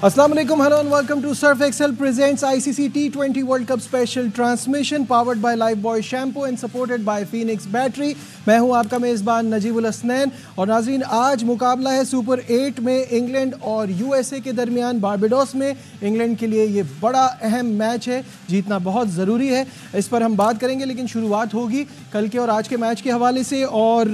Assalamu alaikum, hello and welcome to Surf Excel presents ICC T20 World Cup special transmission powered by Lifebuoy shampoo and supported by Phoenix Battery। मैं हूं आपका मेज़बान नजीबुल हसनैन और नाज़रीन आज मुकाबला है सुपर 8 में इंग्लैंड और यूएसए के दरमियान बारबाडोस में। इंग्लैंड के लिए ये बड़ा अहम मैच है, जीतना बहुत ज़रूरी है, इस पर हम बात करेंगे। लेकिन शुरुआत होगी कल के और आज के मैच के हवाले से। और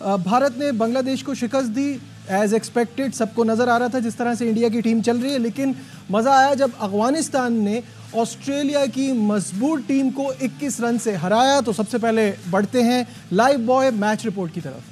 भारत ने बांग्लादेश को शिकस्त दी एज एक्सपेक्टेड, सबको नज़र आ रहा था जिस तरह से इंडिया की टीम चल रही है। लेकिन मज़ा आया जब अफगानिस्तान ने ऑस्ट्रेलिया की मजबूत टीम को 21 रन से हराया। तो सबसे पहले बढ़ते हैं लाइव बॉय मैच रिपोर्ट की तरफ।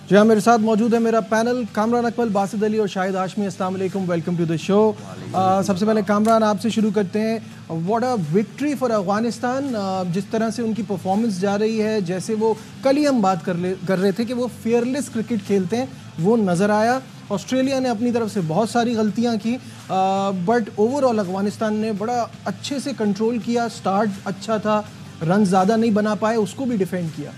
जी हाँ, मेरे साथ मौजूद है मेरा पैनल, कामरान अकमल, बासित अली और शाहिद हाशमी। अस्सलाम वालेकुम, वेलकम टू द शो। सबसे पहले कामरान आपसे शुरू करते हैं। What a victory for Afghanistan. जिस तरह से उनकी परफॉर्मेंस जा रही है, जैसे वो कल ही हम बात कर रहे थे कि वो फेयरलेस क्रिकेट खेलते हैं, वो नज़र आया। ऑस्ट्रेलिया ने अपनी तरफ से बहुत सारी गलतियां की, बट ओवरऑल अफगानिस्तान ने बड़ा अच्छे से कंट्रोल किया। स्टार्ट अच्छा था, रन ज़्यादा नहीं बना पाए, उसको भी डिफेंड किया।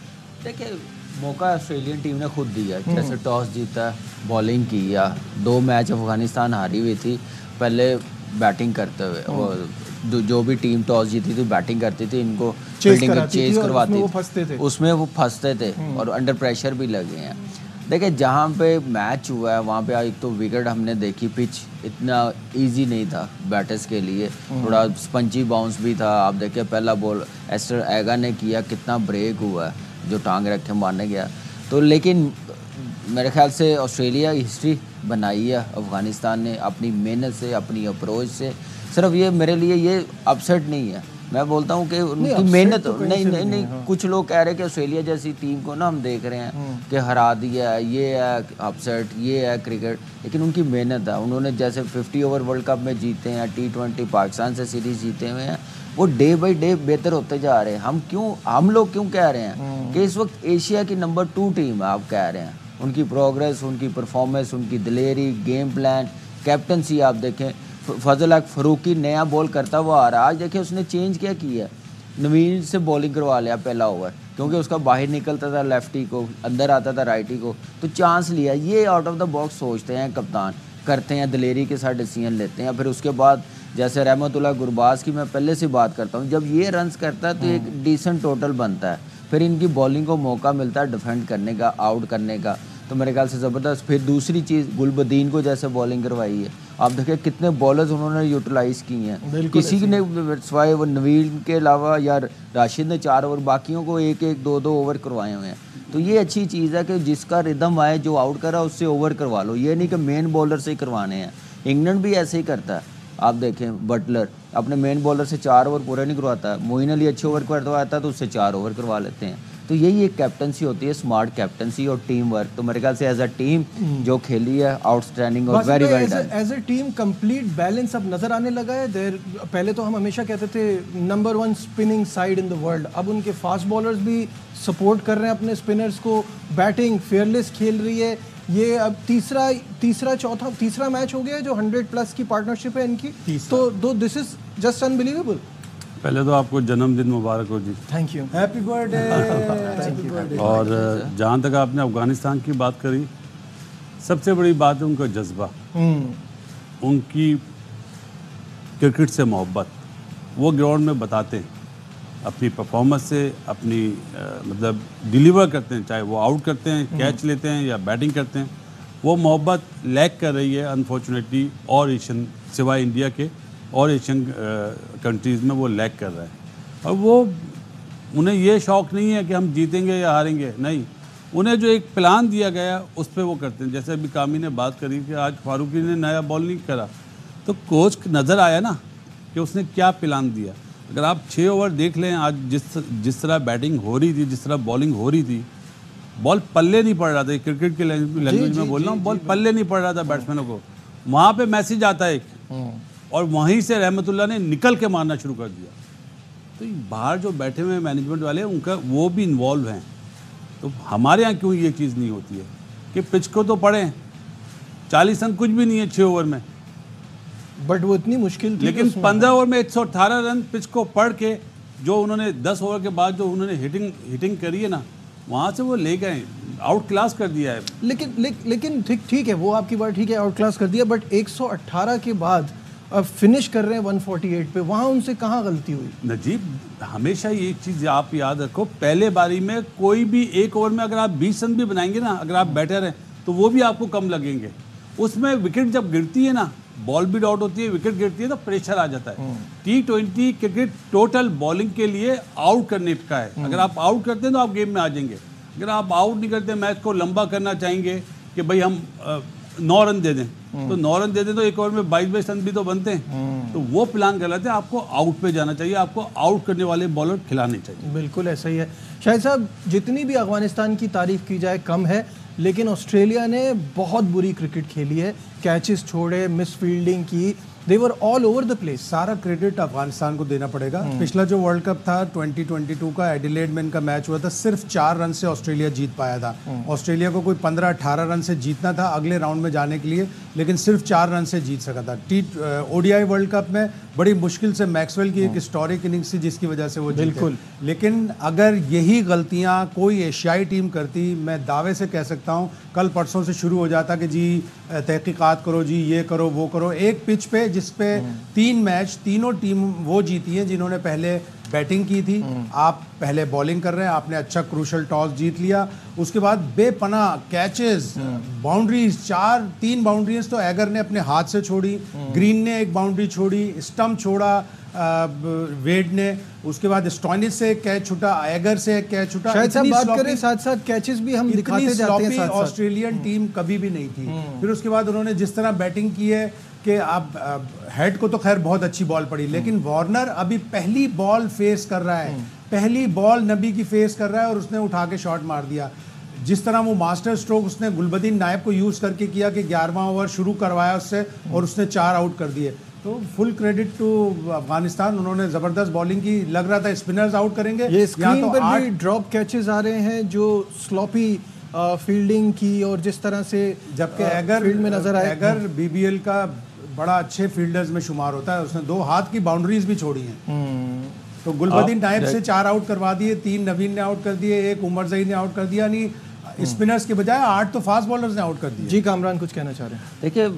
देखिए, मौका ऑस्ट्रेलियन टीम ने खुद दिया, जैसे टॉस जीता, बॉलिंग की, या 2 मैच अफगानिस्तान हारी हुई थी पहले बैटिंग करते हुए। और जो भी टीम टॉस जीती थी बैटिंग करती थी, इनको फील्डिंग चेज करवाती थी, उसमें वो फंसते थे और अंडर प्रेशर भी लगे हैं। देखिए, जहाँ पे मैच हुआ है वहाँ पे एक तो विकेट हमने देखी, पिच इतना इजी नहीं था बैटर्स के लिए, थोड़ा स्पंजी बाउंस भी था। आप देखिए पहला बॉल एस्टर एगा ने किया, कितना ब्रेक हुआ है, जो टांग रख के मारने गया। तो लेकिन मेरे ख्याल से ऑस्ट्रेलिया हिस्ट्री बनाई है अफ़गानिस्तान ने अपनी मेहनत से, अपनी अप्रोच से। सिर्फ ये मेरे लिए ये अपसेट नहीं है, मैं बोलता हूँ कि उनकी मेहनत तो नहीं। कुछ लोग कह रहे हैं कि ऑस्ट्रेलिया जैसी टीम को ना हम देख रहे हैं कि हरा दिया है, ये है अपसेट, ये है क्रिकेट, लेकिन उनकी मेहनत है। उन्होंने जैसे 50 ओवर वर्ल्ड कप में जीते हैं, T20 पाकिस्तान से सीरीज़ जीते हुए हैं, वो डे बाई डे बेहतर होते जा रहे हैं। हम लोग क्यों कह रहे हैं कि इस वक्त एशिया की नंबर 2 टीम है, आप कह रहे हैं। उनकी प्रोग्रेस, उनकी परफॉर्मेंस, उनकी दिलेरी, गेम प्लान, कैप्टनसी आप देखें। फजल हक फ़ारूकी नया बॉल करता हुआ आ रहा है। आज देखिए उसने चेंज क्या किया, नवीन से बॉलिंग करवा लिया पहला ओवर, क्योंकि उसका बाहर निकलता था लेफ्टी को, अंदर आता था राइटी को, तो चांस लिया। ये आउट ऑफ द बॉक्स सोचते हैं कप्तान, करते हैं, दिलेरी के साथ डिसीजन लेते हैं। फिर उसके बाद जैसे रहमतुल्लाह गुरबाज की मैं पहले से बात करता हूँ, जब ये रन्स करता है तो एक डिसेंट टोटल बनता है, फिर इनकी बॉलिंग को मौका मिलता है डिफेंड करने का, आउट करने का। तो मेरे ख्याल से ज़बरदस्त। फिर दूसरी चीज़, गुलबदीन को जैसे बॉलिंग करवाई है, आप देखिए कितने बॉलर्स उन्होंने यूटिलाइज़ की हैं। किसी ने सिवाय वो नवीन के अलावा या राशिद ने 4 ओवर, बाकियों को 1-1, 2-2 ओवर करवाए हुए हैं। तो ये अच्छी चीज़ है कि जिसका रिदम आए, जो आउट करा उससे ओवर करवा लो, ये नहीं कि मेन बॉलर से ही करवाने हैं। इंग्लैंड भी ऐसे ही करता है। आप देखें बटलर अपने मेन बॉलर से 4 ओवर पूरा नहीं करवाता, मोइन अली अच्छे ओवर करवाता है तो उससे 4 ओवर करवा लेते हैं। तो यही एक कैप्टनसी होती है, स्मार्ट कैप्टनसी और टीम वर्क। तो मेरे ख्याल से एज अ टीम जो खेली है आउटस्टैंडिंग और very well done. As a team complete balance अब नजर आने लगा है। पहले तो हम हमेशा कहते थे number 1 spinning side in the world, अब उनके फास्ट बॉलर्स भी सपोर्ट कर रहे हैं अपने स्पिनर्स को, बैटिंग फेयरलेस खेल रही है। ये अब तीसरा मैच हो गया है जो 100+ की पार्टनरशिप है इनकी। तो दिस इज जस्ट अनबिलीवेबल। पहले तो आपको जन्मदिन मुबारक हो जी। Thank you, happy birthday. और जहाँ तक आपने अफ़गानिस्तान की बात करी, सबसे बड़ी बात है उनका जज्बा, उनकी क्रिकेट से मोहब्बत। वो ग्राउंड में बताते हैं अपनी परफॉर्मेंस से, अपनी मतलब डिलीवर करते हैं, चाहे वो आउट करते हैं, कैच लेते हैं या बैटिंग करते हैं। वो मोहब्बत लैक कर रही है अनफॉर्चुनेटली, और एशियन सिवाय इंडिया के और एशियन कंट्रीज़ में वो लैक कर रहा है। और वो उन्हें ये शौक़ नहीं है कि हम जीतेंगे या हारेंगे, नहीं, उन्हें जो एक प्लान दिया गया उस पर वो करते हैं। जैसे अभी कामी ने बात करी कि आज फारूकी ने नया बॉल नहीं करा, तो कोच नज़र आया ना कि उसने क्या प्लान दिया। अगर आप 6 ओवर देख लें, आज जिस तरह बैटिंग हो रही थी, जिस तरह बॉलिंग हो रही थी, बॉल पल्ले नहीं पड़ रहा था। क्रिकेट की लैंग्वेज में बोल रहा हूँ, बॉल पल्ले नहीं पड़ रहा था बैट्समैनों को। वहाँ पे मैसेज आता है एक, और वहीं से रहमतुल्लाह ने निकल के मारना शुरू कर दिया। तो बाहर जो बैठे हुए मैनेजमेंट वाले हैं, उनका वो भी इन्वॉल्व हैं। तो हमारे यहाँ क्यों ये चीज़ नहीं होती है कि पिच को तो पढ़ें, 40 रन कुछ भी नहीं है 6 ओवर में, बट वो इतनी मुश्किल थी। लेकिन 15 ओवर में 118 रन पिच को पढ़ के, जो उन्होंने 10 ओवर के बाद जो उन्होंने हिटिंग करी है ना, वहाँ से वो ले गए। आउट क्लास कर दिया है। लेकिन ठीक है, वो आपकी बात ठीक है, आउट क्लास कर दिया, बट 118 के बाद अब फिनिश कर रहे हैं 148 पे, वहाँ उनसे कहाँ गलती हुई? नजीब, हमेशा ये एक चीज़ आप याद रखो, पहले बारी में कोई भी एक ओवर में अगर आप 20 रन भी बनाएंगे ना, अगर आप बैटर हैं तो वो भी आपको कम लगेंगे। उसमें विकेट जब गिरती है ना, बॉल भी आउट होती है, विकेट गिरती है तो प्रेशर आ जाता है। T20 क्रिकेट टोटल बॉलिंग के लिए आउट करने का है। अगर आप आउट करते हैं तो आप गेम में आ जाएंगे। अगर आप आउट नहीं करते, मैच को लंबा करना चाहेंगे कि भाई हम 9 रन दे दें, तो 9 रन दे दें तो एक ओवर में 22 रन भी तो बनते हैं। तो वो प्लान गलत है। आपको आउट पे जाना चाहिए, आपको आउट करने वाले बॉलर खिलाने चाहिए। बिल्कुल ऐसा ही है शाहिद साहब। जितनी भी अफगानिस्तान की तारीफ की जाए कम है, लेकिन ऑस्ट्रेलिया ने बहुत बुरी क्रिकेट खेली है, कैचेस छोड़े, मिस फील्डिंग की, they were all over the place. सारा क्रेडिट अफगानिस्तान को देना पड़ेगा। पिछला जो वर्ल्ड कप था 2022 का, एडिलेड में इनका मैच हुआ था, सिर्फ 4 रन से ऑस्ट्रेलिया जीत पाया था। ऑस्ट्रेलिया को कोई 15-18 रन से जीतना था अगले राउंड में जाने के लिए, लेकिन सिर्फ 4 रन से जीत सका था। ओडीआई वर्ल्ड कप में बड़ी मुश्किल से मैक्सवेल की एक हिस्टोरिक इनिंग्स थी जिसकी वजह से वो जीते। लेकिन अगर यही गलतियां कोई एशियाई टीम करती, मैं दावे से कह सकता हूं कल परसों से शुरू हो जाता कि जी तहकीकात करो, जी ये करो वो करो। एक पिच पे जिसपे 3 मैच तीनों टीम वो जीती है जिन्होंने पहले बैटिंग की थी। आप पहले बॉलिंग कर रहे हैं, आपने अच्छा क्रूशल टॉस जीत लिया, उसके बाद बेपनाह कैचेस, बाउंड्रीज, 3 बाउंड्रीज तो एगर ने अपने हाथ से छोड़ी, ग्रीन ने एक बाउंड्री छोड़ी, स्टंप छोड़ा वेड ने, उसके बाद स्टॉइनिस से एक कैच छूटा, एगर से एक कैच छूटा। शायद साहब बात करें साथ साथ कैचेस भी हम दिखाते जाते हैं साथ-साथ। ऑस्ट्रेलियन टीम कभी भी नहीं थी। फिर उसके बाद उन्होंने जिस तरह बैटिंग की है कि आप हेड को तो खैर बहुत अच्छी बॉल पड़ी, लेकिन वार्नर अभी पहली बॉल फेस कर रहा है, पहली बॉल नबी की फेस कर रहा है और उसने उठा के शॉट मार दिया। जिस तरह वो मास्टर स्ट्रोक उसने गुलबदीन नायब को यूज़ करके किया कि 11वां ओवर शुरू करवाया उससे और उसने 4 आउट कर दिए। तो फुल क्रेडिट टू अफगानिस्तान, उन्होंने ज़बरदस्त बॉलिंग की। लग रहा था स्पिनर्स आउट करेंगे। ये स्क्रीन तो पर भी ड्रॉप कैचेस आ रहे हैं जो स्लॉपी फील्डिंग की और जिस तरह से, जबकि एगर फील्ड में नजर आए। एगर बीबीएल का बड़ा अच्छे फील्डर्स में शुमार होता है, उसने 2 हाथ की बाउंड्रीज भी छोड़ी हैं। तो गुलबदीन नायब से 4 आउट करवा दिए, 3 नवीन ने आउट कर दिए, 1 उमर ज़ई ने आउट कर दिया। नहीं स्पिनर्स के बजाय 8 तो फास्ट बॉलर्स ने आउट कर दिए। जी कामरान कुछ कहना चाह रहे हैं? देखिए,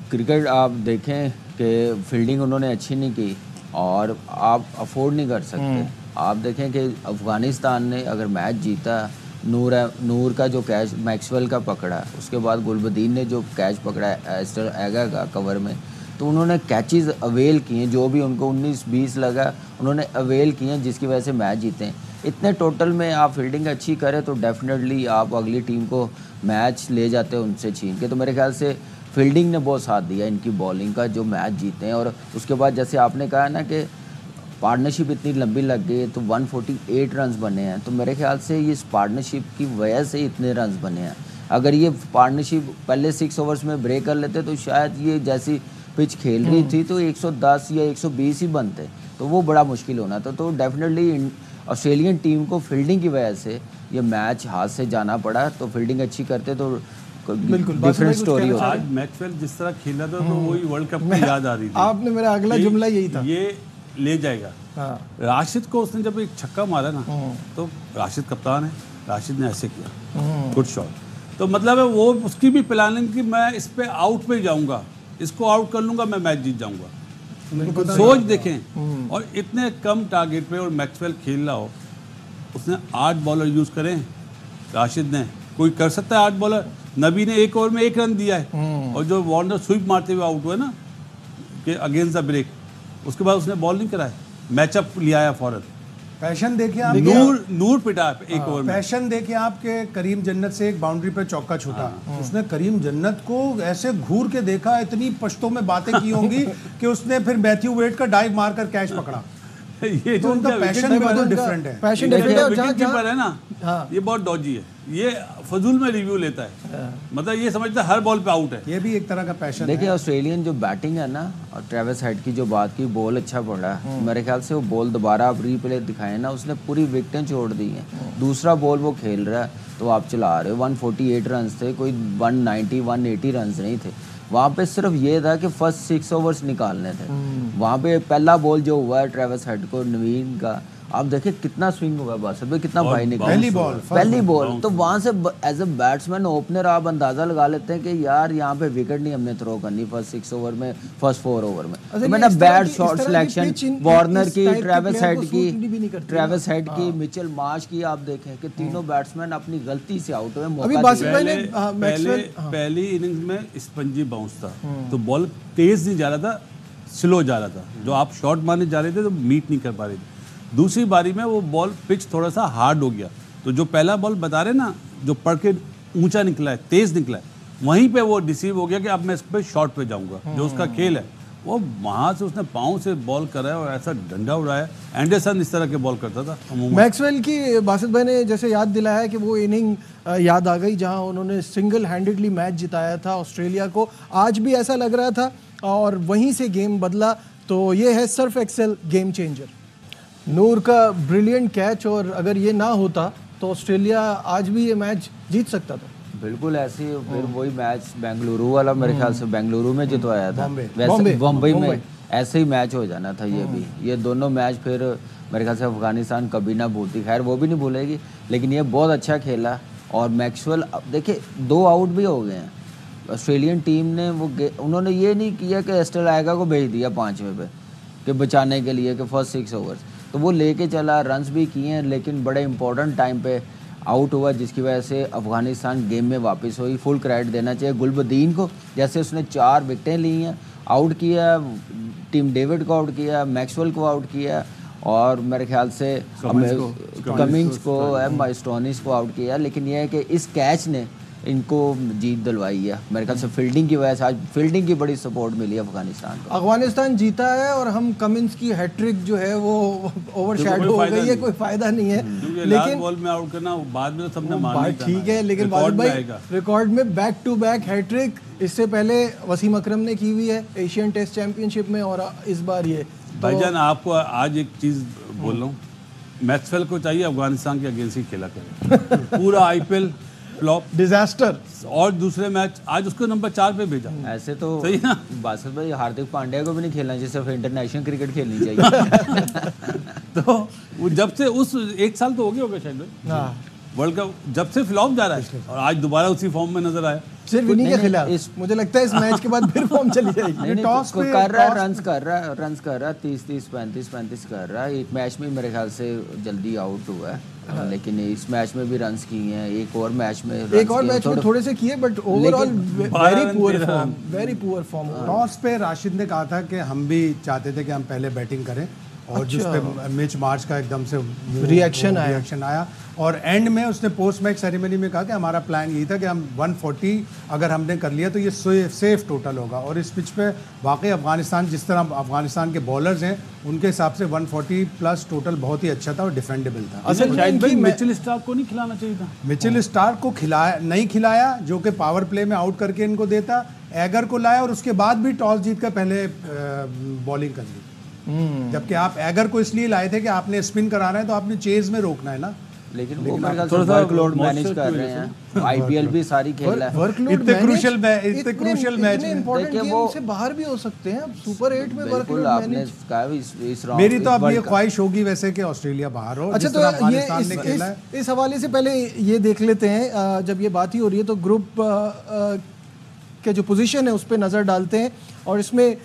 क्रिकेट आप देखें कि फील्डिंग उन्होंने अच्छी नहीं की और आप अफोर्ड नहीं कर सकते। आप देखें कि अफगानिस्तान ने अगर मैच जीता, नूर का जो कैच मैक्सवेल का पकड़ा, उसके बाद गुलबदीन ने जो कैच पकड़ा एस्टर एगर का कवर में, तो उन्होंने कैचेस अवेल किए, जो भी उनको 19-20 लगा उन्होंने अवेल किए, जिसकी वजह से मैच जीते हैं। इतने टोटल में आप फील्डिंग अच्छी करें तो डेफिनेटली आप अगली टीम को मैच ले जाते हैं उनसे छीन के। तो मेरे ख्याल से फील्डिंग ने बहुत साथ दिया इनकी बॉलिंग का, जो मैच जीते हैं। और उसके बाद जैसे आपने कहा ना कि पार्टनरशिप इतनी लंबी लग गई तो 148 रन्स बने हैं, तो मेरे ख्याल से ये इस पार्टनरशिप की वजह से इतने रन्स बने हैं। अगर ये पार्टनरशिप पहले 6 ओवर्स में ब्रेक कर लेते तो शायद ये जैसी पिच खेल रही थी तो 110 या 120 ही बनते, तो वो बड़ा मुश्किल होना था। तो डेफिनेटली ऑस्ट्रेलियन टीम को फील्डिंग की वजह से ये मैच हाथ से जाना पड़ा। तो फील्डिंग अच्छी करते तो बिल्कुल डिफरेंट स्टोरी होती। आज मैक्सवेल जिस तरह खेला था तो वही वर्ल्ड कप की याद आ रही थी। आपने मेरा अगला जुमला यही था, ये ले जाएगा। राशिद को उसने जब एक छक्का मारा ना, तो राशिद कप्तान है, राशिद ने ऐसे किया, गुड शॉट। तो मतलब है वो उसकी भी प्लानिंग की, मैं इस पे आउट पे जाऊंगा, इसको आउट कर लूंगा, मैं मैच जीत जाऊंगा। सोच देखें, और इतने कम टारगेट पे और मैक्सवेल खेल रहा हो, उसने 8 बॉलर यूज करें राशिद ने। कोई कर सकता है 8 बॉलर? नबी ने 1 ओवर में 1 रन दिया है, और जो वार्नर स्वीप मारते हुए आउट हुआ ना कि अगेंस्ट द ब्रेक, उसके बाद उसने बॉल नहीं कराया, मैचअप लिया है फौरन। पैशन देखिए आप, नूर पिटा 1 ओवर में। पैशन देखिए आपके करीम जन्नत से एक बाउंड्री पे चौका छूटा, उसने करीम जन्नत को ऐसे घूर के देखा, इतनी पश्तों में बातें की होंगी कि उसने फिर मैथ्यू वेड का डाइव मारकर कैच पकड़ा। ये तो उनका पैशन बिल्कुल डिफरेंट है। पैशन डिफरेंट है ना, ये बहुत डॉजी है, ये फजूल में रिव्यू लेता है, मतलब ये समझता है हर बॉल पे आउट है। ये भी एक तरह का पैशन है। देखिए ऑस्ट्रेलियन जो बैटिंग है ना, और ट्रेविस हेड की जो बात की, बॉल अच्छा पड़ा है, मेरे ख्याल से वो बॉल दोबारा आप रीप्ले दिखाएं ना, उसने पूरी विकेटें छोड़ दी हैं। दूसरा बॉल वो खेल रहा है तो आप चला रहे हो। 148 रन थे, कोई 190-180 रन नहीं थे। वहाँ पे सिर्फ ये था कि फर्स्ट 6 ओवर्स निकालने थे। वहाँ पे पहला बॉल जो हुआ है ट्रेविस हेड को नवीन का, आप देखें कितना स्विंग हुआ बासत भाई, कितना भाई निकला पहली बॉल तो वहां से एज ए बैट्समैन ओपनर आप अंदाजा लगा लेते हैं कि यार यहाँ पे विकेट नहीं हमने थ्रो करनी फर्स्ट 6 ओवर में, फर्स्ट 4 ओवर में। तो मैंने बैट शॉट सिलेक्शन वार्नर की, ट्रेविस हेड की, मिचेल मार्श की, आप देखें कि तीनों बैट्समैन अपनी गलती से आउट हुए। पहली इनिंग्स में स्पंजी बाउंस था तो बॉल तेज नहीं जा रहा था, स्लो जा रहा था, जो आप शॉट मारने जा रहे थे तो मीट नहीं कर पा रहे थे। दूसरी बारी में वो बॉल पिच थोड़ा सा हार्ड हो गया, तो जो पहला बॉल बता रहे ना जो पढ़ के ऊंचा निकला है, तेज निकला है, वहीं पे वो डिसीव हो गया कि अब मैं इस पे शॉट पे जाऊंगा। जो उसका खेल है वो वहां से उसने पाँव से बॉल करा है और ऐसा डंडा उड़ाया। एंडरसन इस तरह के बॉल करता था। मैक्सवेल की बासित भाई ने जैसे याद दिलाया कि वो इनिंग याद आ गई जहां उन्होंने सिंगल हैंडेडली मैच जिताया था ऑस्ट्रेलिया को। आज भी ऐसा लग रहा था और वहीं से गेम बदला। तो ये है सर्फ एक्सेल गेम चेंजर। नूर का ब्रिलियंट कैच, और अगर ये ना होता तो ऑस्ट्रेलिया आज भी ये मैच जीत सकता था। बिल्कुल ऐसे ही फिर वही मैच बेंगलुरु वाला मेरे ख्याल से बेंगलुरु में जितवाया था, वैसे बॉम्बे में ऐसे ही मैच हो जाना था। ये दोनों मैच फिर मेरे ख्याल से अफगानिस्तान कभी ना भूलती, खैर वो भी नहीं भूलेगी, लेकिन ये बहुत अच्छा खेला। और मैक्सवेल देखिए 2 आउट भी हो गए हैं ऑस्ट्रेलियन टीम ने। उन्होंने ये नहीं किया कि एस्ट्रेलागा को भेज दिया 5वें पे कि बचाने के लिए कि फर्स्ट 6 ओवर्स, तो वो लेके चला, रन्स भी किए हैं, लेकिन बड़े इंपॉर्टेंट टाइम पे आउट हुआ जिसकी वजह से अफगानिस्तान गेम में वापस हुई। फुल क्रेडिट देना चाहिए गुलबदीन को, जैसे उसने 4 विकेटें ली हैं, आउट किया, टीम डेविड को आउट किया, मैक्सवेल को आउट किया, और मेरे ख्याल से कमिंग्स को, स्टोनिस को आउट किया। लेकिन यह है कि इस कैच ने इनको जीत दिलवाई है। मेरे ख्याल से फील्डिंग की वजह से आज फील्डिंग की बड़ी सपोर्ट मिली अफगानिस्तान को। अफगानिस्तान जीता है और हम कमिंस की हैट्रिक जो है वो ओवरशैडो हो गई है, कोई फायदा नहीं है। लेकिन बॉल में आउट करना बाद में तो सबने माना ठीक है, लेकिन रिकॉर्ड में बैक टू बैक हैट्रिक इससे पहले वसीम अकरम ने की हुई है एशियन टेस्ट चैंपियनशिप में, और इस बार ये भाईजान आपको आज एक चीज बोल रहा हूँ, मैक्सवेल को चाहिए अफगानिस्तान के अगेंस्ट ही खेला करे। पूरा आईपीएल फ्लॉप डिजास्टर, और दूसरे मैच आज उसको नंबर 4 पे भेजा। ऐसे तो सही ना बासित भाई, हार्दिक पांड्या को भी नहीं खेलना चाहिए, सिर्फ इंटरनेशनल क्रिकेट खेलनी चाहिए। तो वो जब से उस 1 साल तो हो गया होगा शायद वर्ल्ड कप, जब से फ्लॉप जा रहा है और आज दोबारा उसी फॉर्म में नजर आया। सिर्फ इन्हीं के खिलाफ मुझे लगता है इस मैच के बाद फिर फॉर्म चली जाएगी। टॉस कर रहा है, रन्स कर रहा है 30-30 35-35 कर रहा है। एक मैच में मेरे ख्याल से जल्दी आउट हुआ है, लेकिन इस मैच में भी रन्स किए हैं। एक और मैच में थोड़े से किए, but overall very poor form. Toss पे राशिद ने कहा था कि हम भी चाहते थे कि हम पहले बैटिंग करें, और जिस पे मिच मार्च का एकदम से रिएक्शन आया, और एंड में उसने पोस्ट मैच सेरेमनी में कहा कि हमारा प्लान यही था कि हम 140 अगर हमने कर लिया तो ये सेफ टोटल होगा। और इस पिच पे वाकई अफगानिस्तान, जिस तरह अफगानिस्तान के बॉलर्स हैं उनके हिसाब से 140 प्लस टोटल बहुत ही अच्छा था और डिफेंडेबल था। मिचेल स्टार्क को नहीं खिलाना चाहिए था। मिचेल स्टार्क को नहीं खिलाया, जो कि पावर प्ले में आउट करके इनको देता। एगर को लाया और उसके बाद भी टॉस जीत कर पहले बॉलिंग कर दी। जबकि आप एगर को इसलिए लाए थे कि आपने स्पिन कराना है तो आपने चेज में रोकना है ना। लेकिन वो वर्कलोड मैनेज कर रहे हैं, आईपीएल भी सारी खेल है, इतने क्रूशियल मैच में वो से बाहर भी हो सकते हैं। अब सुपर 8 में वर्कलोड मैनेज मेरी तो अब ये ख्वाहिश होगी वैसे कि ऑस्ट्रेलिया बाहर हो। अच्छा, तो ये इस हवाले से पहले ये देख लेते हैं, जब ये बात ही हो रही है तो ग्रुप के जो पोजीशन है उस पर नज़र डालते हैं। और इसमें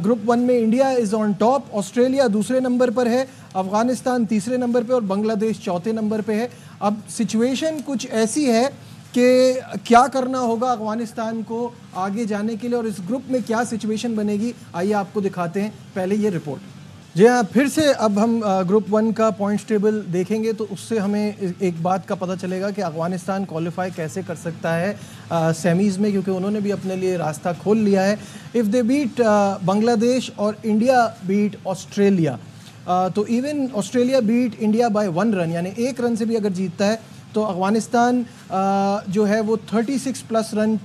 ग्रुप 1 में India is on top, Australia दूसरे नंबर पर है, अफगानिस्तान तीसरे नंबर पे और बांग्लादेश चौथे नंबर पे है। अब सिचुएशन कुछ ऐसी है कि क्या करना होगा अफगानिस्तान को आगे जाने के लिए, और इस ग्रुप में क्या सिचुएशन बनेगी, आइए आपको दिखाते हैं। पहले ये रिपोर्ट। जी हाँ, फिर से अब हम ग्रुप 1 का पॉइंट्स टेबल देखेंगे तो उससे हमें एक बात का पता चलेगा कि अफगानिस्तान क्वालिफाई कैसे कर सकता है सेमीज़ में, क्योंकि उन्होंने भी अपने लिए रास्ता खोल लिया है। इफ़ दे बीट बांग्लादेश और इंडिया बीट ऑस्ट्रेलिया, तो even Australia beat India by 1 run, यानी 1 रन से भी अगर जीतता है तो अफगानिस्तान जो है वो 36 प्लस रन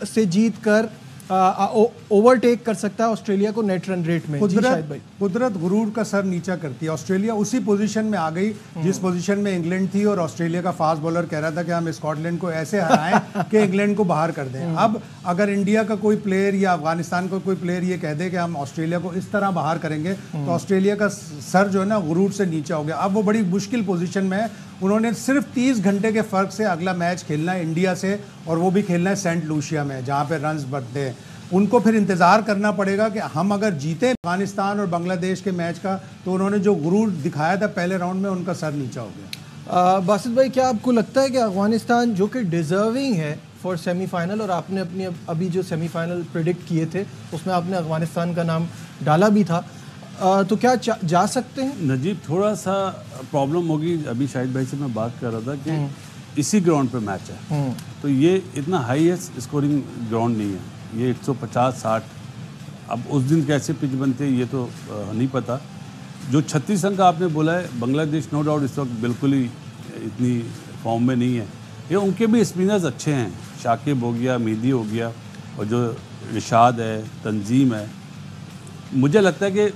से जीत कर ओवरटेक कर सकता है ऑस्ट्रेलिया को नेट रन रेट में? जी शाहिद भाई। कुदरत गुरूर का सर नीचा करती है। ऑस्ट्रेलिया उसी पोजीशन में आ गई जिस पोजीशन में इंग्लैंड थी, और ऑस्ट्रेलिया का फास्ट बॉलर कह रहा था कि हम स्कॉटलैंड को ऐसे हराएं कि इंग्लैंड को बाहर कर दें। अब अगर इंडिया का कोई प्लेयर या अफगानिस्तान का कोई प्लेयर ये कह दे कि हम ऑस्ट्रेलिया को इस तरह बाहर करेंगे, तो ऑस्ट्रेलिया का सर जो है ना गुरूर से नीचा हो गया। अब वो बड़ी मुश्किल पोजीशन में है। उन्होंने सिर्फ 30 घंटे के फर्क से अगला मैच खेलना है इंडिया से, और वो भी खेलना है सेंट लूसिया में जहाँ पे रन्स बढ़ते हैं। उनको फिर इंतज़ार करना पड़ेगा कि हम अगर जीते अफगानिस्तान और बांग्लादेश के मैच का, तो उन्होंने जो गुरूर दिखाया था पहले राउंड में, उनका सर नीचा हो गया। बासित भाई, क्या आपको लगता है कि अफगानिस्तान जो कि डिजर्विंग है फॉर सेमीफाइनल, और आपने अपनी अभी जो सेमीफाइनल प्रिडिक्ट किए थे उसमें आपने अफगानिस्तान का नाम डाला भी था, तो क्या जा सकते हैं? नजीब, थोड़ा सा प्रॉब्लम होगी। अभी शाहिद भाई से मैं बात कर रहा था कि इसी ग्राउंड पे मैच है, तो ये इतना हाईएस्ट स्कोरिंग ग्राउंड नहीं है। ये 150-60, अब उस दिन कैसे पिच बनते ये तो नहीं पता। जो 36 रन का आपने बोला है, बांग्लादेश नो डाउट इस वक्त बिल्कुल ही इतनी फॉर्म में नहीं है। ये उनके भी स्पिनर्स अच्छे हैं, शाकिब हो गया, मेहदी हो गया, और जो रिशाद है, तंजीम है। मुझे लगता है कि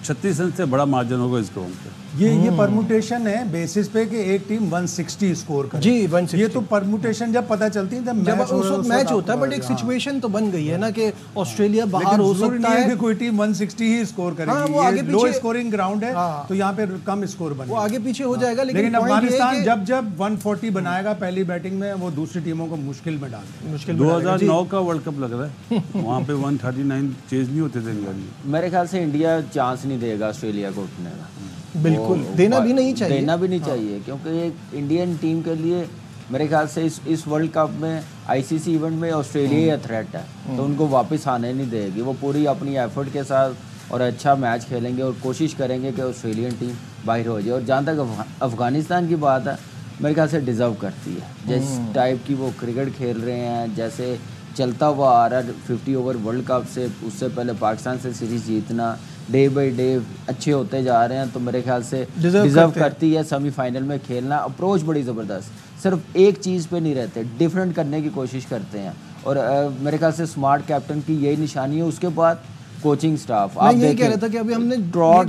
36 रन से बड़ा मार्जिन होगा इस ग्राउंड पे। ये परमुटेशन है बेसिस पे कि एक टीम 160 स्कोर करे। जी 160। ये तो परमुटेशन जब पता चलती है जब उस वक्त मैच होता है, बट एक सिचुएशन तो बन गई है ना कि ऑस्ट्रेलिया बाहर हो सकता है कि कोई टीम 160 ही स्कोर करेगी। हाँ, वो आगे लो स्कोरिंग ग्राउंड है, तो यहाँ पे कम स्कोर बनेगा, वो आगे पीछे हो जाएगा। लेकिन अफगानिस्तान जब 140 बनाएगा पहली बैटिंग में, वो दूसरी टीमों को मुश्किल में डाल देगा। मुश्किल 2009 का वर्ल्ड कप लग रहा है, वहाँ पे 139 चेज नहीं होते थे इंग्लैंड में। मेरे ख्याल से इंडिया चांस नहीं देगा ऑस्ट्रेलिया को उठने का। बिल्कुल देना भी नहीं चाहिए, देना भी नहीं चाहिए, क्योंकि एक इंडियन टीम के लिए मेरे ख्याल से इस वर्ल्ड कप में, आईसीसी इवेंट में ऑस्ट्रेलिया ही थ्रेट है, तो उनको वापस आने नहीं देगी। वो पूरी अपनी एफर्ट के साथ और अच्छा मैच खेलेंगे और कोशिश करेंगे कि ऑस्ट्रेलियन टीम बाहर हो जाए। और जहाँ तक अफगानिस्तान की बात है, मेरे ख्याल से डिज़र्व करती है। जिस टाइप की वो क्रिकेट खेल रहे हैं, जैसे चलता हुआ आ रहा है 50 ओवर वर्ल्ड कप से, उससे पहले पाकिस्तान से सीरीज़ जीतना, डे बाई डे अच्छे होते जा रहे हैं, तो मेरे ख्याल से डिज़र्व करती है सेमीफाइनल में खेलना। अप्रोच बड़ी ज़बरदस्त, सिर्फ एक चीज़ पे नहीं रहते, डिफरेंट करने की कोशिश करते हैं, और मेरे ख्याल से स्मार्ट कैप्टन की यही निशानी है। उसके बाद कोचिंग स्टाफ, आप यही कह रहा था कि अभी हमने ड्रॉट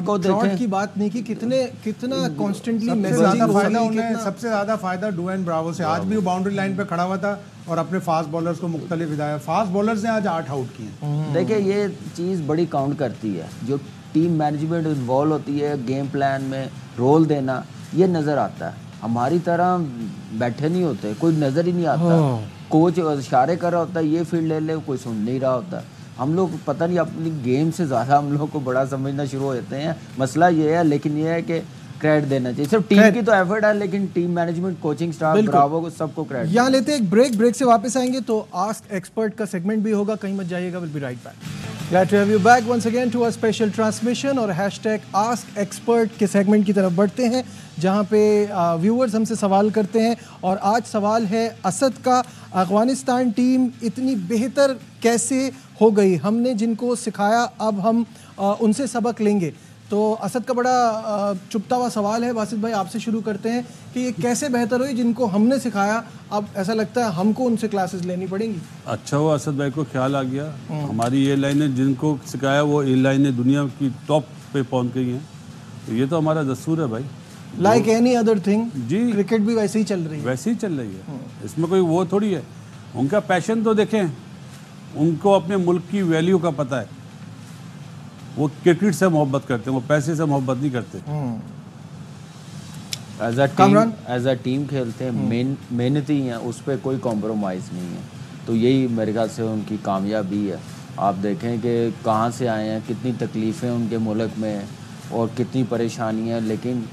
की बात नहीं की, कितना कॉन्स्टेंटली सबसे ज़्यादा फायदा डुएन ब्रावो से। आज भी वो बाउंड्री लाइन पे खड़ा हुआ था और अपने फास्ट बॉलर्स को मुख्तलिफ हिदायत, फास्ट बॉलर्स ने आज 8 आउट किए। देखिए, ये चीज़ बड़ी काउंट करती है, जो टीम मैनेजमेंट इन्वॉल्व होती है गेम प्लान में, रोल देना, ये नज़र आता है। हमारी तरह बैठे नहीं होते, कोई नज़र ही नहीं आता। कोच इशारे कर रहा होता है, ये फील्ड ले ले, कोई सुन नहीं रहा होता। हम लोग पता नहीं अपनी गेम से ज़्यादा हम लोग को बड़ा समझना शुरू हो जाते हैं। मसला ये है, लेकिन ये है कि क्रेडिट देना चाहिए। सिर्फ टीम की तो एफर्ट है, लेकिन team management, coaching staff, Bravo को, सबको क्रेडिट। यहाँ लेते हैं एक ब्रेक से वापस आएंगे तो आस्क एक्सपर्ट का सेगमेंट भी होगा, कहीं मत जाइएगा। Will be right back. Glad to have you back once again to our special transmission, और #Ask Expert के सेगमेंट की तरफ बढ़ते हैं, जहां पे व्यूअर्स हमसे सवाल करते हैं। और आज सवाल है असद का, अफगानिस्तान टीम इतनी बेहतर कैसे हो गई? हमने जिनको सिखाया अब हम उनसे सबक लेंगे। तो असद का बड़ा चुपता हुआ सवाल है। बासित भाई, आपसे शुरू करते हैं कि ये कैसे बेहतर हुई जिनको हमने सिखाया, अब ऐसा लगता है हमको उनसे क्लासेस लेनी पड़ेंगी। अच्छा हुआ असद भाई को ख्याल आ गया। हमारी ये लाइनें जिनको सिखाया वो ये लाइनें दुनिया की टॉप पे पहुंच गई हैं, तो ये तो हमारा दस्तूर है भाई। लाइक एनी अदर थिंग जी, क्रिकेट भी वैसे ही चल रही है, वैसे ही चल रही है। इसमें कोई वो थोड़ी है। उनका पैशन तो देखें, उनको अपने मुल्क की वैल्यू का पता है। वो क्रिकेट से मोहब्बत करते हैं, वो पैसे से मोहब्बत नहीं करते। एज अ टीम खेलते हैं, मेहनती हैं, उस पर कोई कॉम्प्रोमाइज़ नहीं है। तो यही मेरे ख्याल से उनकी कामयाबी है। आप देखें कि कहाँ से आए हैं, कितनी तकलीफ़ें उनके मुल्क में और कितनी परेशानियाँ, लेकिन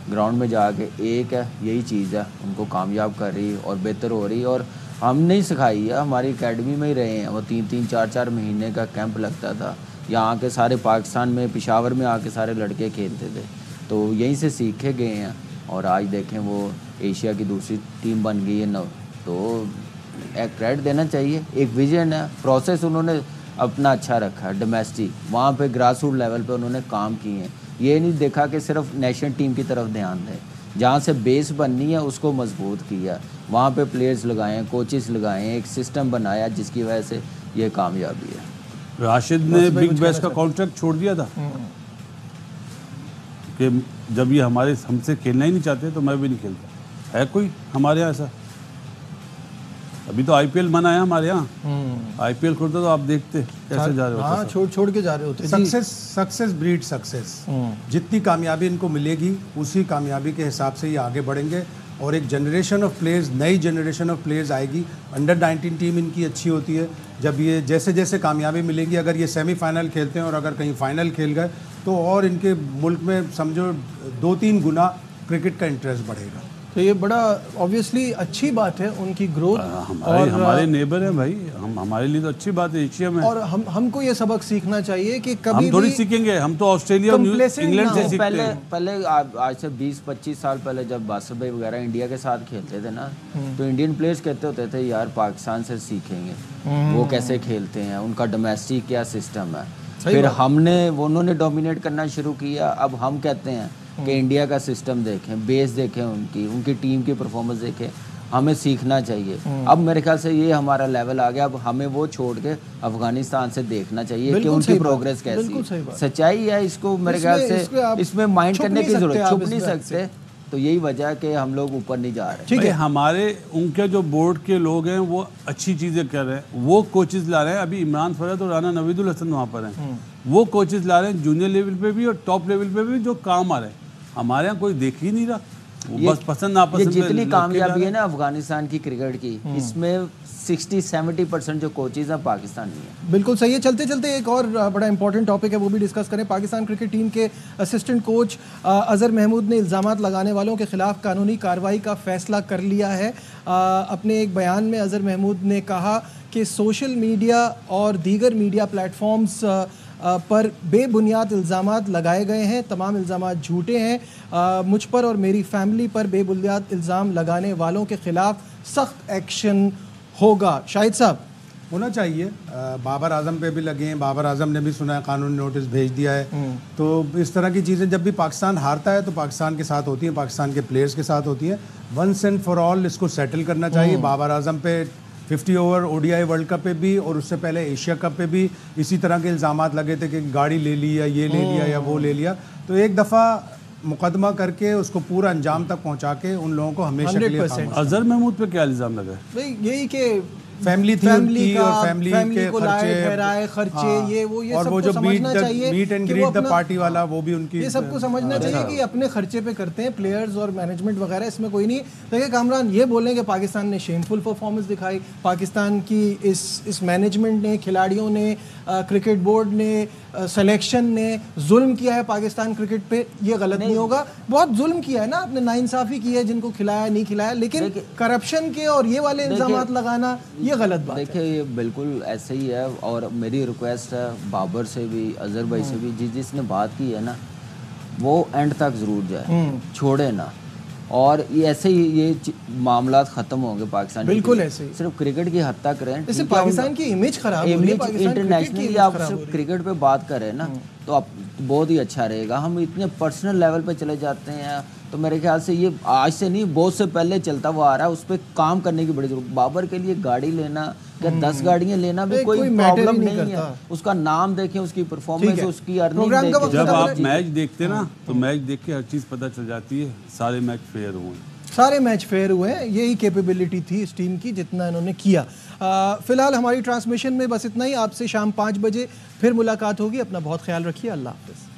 ग्राउंड में जाके एक है, यही चीज़ है उनको कामयाब कर रही और बेहतर हो रही। और हमने ही सिखाई है, हमारी एकेडमी में ही रहे हैं। वो 3-3, 4-4 महीने का कैंप लगता था, यहाँ के सारे पाकिस्तान में, पेशावर में आके सारे लड़के खेलते थे, तो यहीं से सीखे गए हैं। और आज देखें वो एशिया की दूसरी टीम बन गई है न, तो एक क्रेडिट देना चाहिए। एक विजन है, प्रोसेस उन्होंने अपना अच्छा रखा है। डोमेस्टिक वहाँ पे ग्रास रूट लेवल पे उन्होंने काम किए हैं। ये नहीं देखा कि सिर्फ नेशनल टीम की तरफ ध्यान दें, जहाँ से बेस बननी है उसको मजबूत किया, वहाँ पे प्लेयर्स लगाए हैं, कोचेस लगाए हैं, एक सिस्टम बनाया जिसकी वजह से ये कामयाबी है। राशिद ने बिग बैश का कॉन्ट्रैक्ट छोड़ दिया था कि जब ये हमसे खेलना ही नहीं चाहते तो मैं भी नहीं खेलता। है कोई हमारे यहाँ ऐसा? अभी तो आईपीएल मना है हमारे यहाँ। आईपीएल खुलता तो आप देखते कैसे जा रहे होते। हाँ, छोड़ के जा रहे होते। Success breed success. जितनी कामयाबी इनको मिलेगी उसी कामयाबी के हिसाब से ये आगे बढ़ेंगे और एक जनरेशन ऑफ प्लेयर्स, नई जनरेशन ऑफ प्लेयर्स आएगी। अंडर 19 टीम इनकी अच्छी होती है। जब ये जैसे जैसे कामयाबी मिलेगी, अगर ये सेमीफाइनल खेलते हैं और अगर कहीं फाइनल खेल गए तो और इनके मुल्क में समझो 2-3 गुना क्रिकेट का इंटरेस्ट बढ़ेगा। तो ये बड़ा ऑब्वियसली अच्छी बात है उनकी ग्रोथ। हमारे नेबर हैं भाई, हमारे लिए तो अच्छी बात है एशिया में। और हमको ये सबक सीखना चाहिए कि कभी हम थोड़ी सीखेंगे, हम तो ऑस्ट्रेलिया और इंग्लैंड से सीखते हैं। पहले आज से 20-25 साल पहले जब बासर भाई वगैरह इंडिया के साथ खेलते थे ना, तो इंडियन प्लेयर्स कहते होते थे यार पाकिस्तान से सीखेंगे, वो कैसे खेलते हैं, उनका डोमेस्टिक क्या सिस्टम है। फिर उन्होंने डोमिनेट करना शुरू किया। अब हम कहते हैं कि इंडिया का सिस्टम देखें, बेस देखें, उनकी टीम की परफॉर्मेंस देखें, हमें सीखना चाहिए। अब मेरे ख्याल से ये हमारा लेवल आ गया। अब हमें वो छोड़ के अफगानिस्तान से देखना चाहिए कि उनकी प्रोग्रेस कैसी है। सच्चाई है, इसको मेरे ख्याल से इसमें माइंड करने की जरूरत, छुप नहीं सकते। तो यही वजह है कि हम लोग ऊपर नहीं जा रहे। ठीक है, हमारे उनके जो बोर्ड के लोग हैं वो अच्छी चीज़ें कर रहे हैं, वो कोचेस ला रहे हैं। अभी इमरान फरहत और राना नवीदुल हसन वहाँ पर हैं, वो कोचेस ला रहे हैं जूनियर लेवल पे भी और टॉप लेवल पे भी, जो काम आ रहे हैं। हमारे यहाँ कोई देख ही नहीं रहा, बस पसंद नापसंद। ये जितनी कामयाबी है ना अफगानिस्तान की क्रिकेट की, इसमें 60-70% जो कोचेज हैं पाकिस्तानी है। बिल्कुल सही है। चलते चलते एक और बड़ा इंपॉर्टेंट टॉपिक है, वो भी डिस्कस करें। पाकिस्तान क्रिकेट टीम के असिस्टेंट कोच अजहर महमूद ने इल्ज़ामात लगाने वालों के खिलाफ कानूनी कार्रवाई का फैसला कर लिया है। अपने एक बयान में अजहर महमूद ने कहा कि सोशल मीडिया और दीगर मीडिया प्लेटफॉर्म्स पर बेबुनियाद इल्ज़ामात लगाए गए हैं, तमाम इल्ज़ामात झूठे हैं। मुझ पर और मेरी फैमिली पर बेबुनियाद इल्ज़ाम लगाने वालों के खिलाफ सख्त एक्शन होगा। शाहिद साहब, होना चाहिए। बाबर आजम पे भी लगे हैं, बाबर आजम ने भी सुना है, कानूनी नोटिस भेज दिया है। तो इस तरह की चीज़ें जब भी पाकिस्तान हारता है तो पाकिस्तान के साथ होती हैं, पाकिस्तान के प्लेयर्स के साथ होती हैं। वंस एंड फॉर ऑल इसको सेटल करना चाहिए। बाबर आजम पे 50 ओवर ODI वर्ल्ड कप पे भी और उससे पहले एशिया कप पे भी इसी तरह के इल्ज़ामात लगे थे कि गाड़ी ले ली या ये ले लिया या वो ले लिया। तो एक दफ़ा मुकदमा करके उसको पूरा अंजाम तक पहुंचा के उन लोगों को हमेशा के लिए। अजहर महमूद पे क्या इल्ज़ाम लगा है? यही कि फैमिली थी उनकी और फैमिली के खर्चे ये और वो जो meet and greet the party वाला, वो भी उनकी। ये सबको समझना चाहिए कि अपने खर्चे पे करते हैं प्लेयर्स और मैनेजमेंट वगैरह, इसमें कोई नहीं। देखिए कामरान, ये बोलें कि पाकिस्तान ने शेमफुल परफॉर्मेंस दिखाई, पाकिस्तान की इस मैनेजमेंट ने, खिलाड़ियों ने, क्रिकेट बोर्ड ने, सिलेक्शन ने जुल्म किया है पाकिस्तान क्रिकेट पे, ये गलत नहीं होगा। बहुत जुल्म किया है ना, आपने नाइंसाफ़ी की है, जिनको खिलाया नहीं खिलाया, लेकिन करप्शन के और ये वाले इल्ज़ामात लगाना ये गलत बात है। देखिए ये बिल्कुल ऐसे ही है। और मेरी रिक्वेस्ट है बाबर से भी, अजहर भाई से भी, जिसने बात की है ना, वो एंड तक ज़रूर जाए, छोड़े ना। और ये ऐसे ही ये मामला ख़त्म होंगे पाकिस्तान। बिल्कुल ऐसे ही, सिर्फ क्रिकेट की हद तक रहें। इससे पाकिस्तान की इमेज खराब हो रही है। इंटरनेशनली आप सिर्फ क्रिकेट पे बात करें ना, तो आप बहुत ही अच्छा रहेगा। हम इतने पर्सनल लेवल पे चले जाते हैं, तो मेरे ख्याल से ये आज से नहीं, बहुत से पहले चलता हुआ आ रहा है। उस पर काम करने की बड़ी जरूरत। बाबर के लिए गाड़ी लेना या 10 गाड़ियाँ लेना भी कोई प्रॉब्लम नहीं है। उसका नाम देखें, उसकी परफॉर्मेंस, उसकी अर्निंग देखें। जब आप मैच देखते ना, तो मैच देख के हर चीज़ पता चल जाती है। सारे मैच फेयर हुए, सारे मैच फेयर हुए हैं। यही कैपेबिलिटी थी इस टीम की, जितना इन्होंने किया। फिलहाल हमारी ट्रांसमिशन में बस इतना ही। आपसे शाम 5 बजे फिर मुलाकात होगी। अपना बहुत ख्याल रखिए। अल्लाह हाफ़िज़।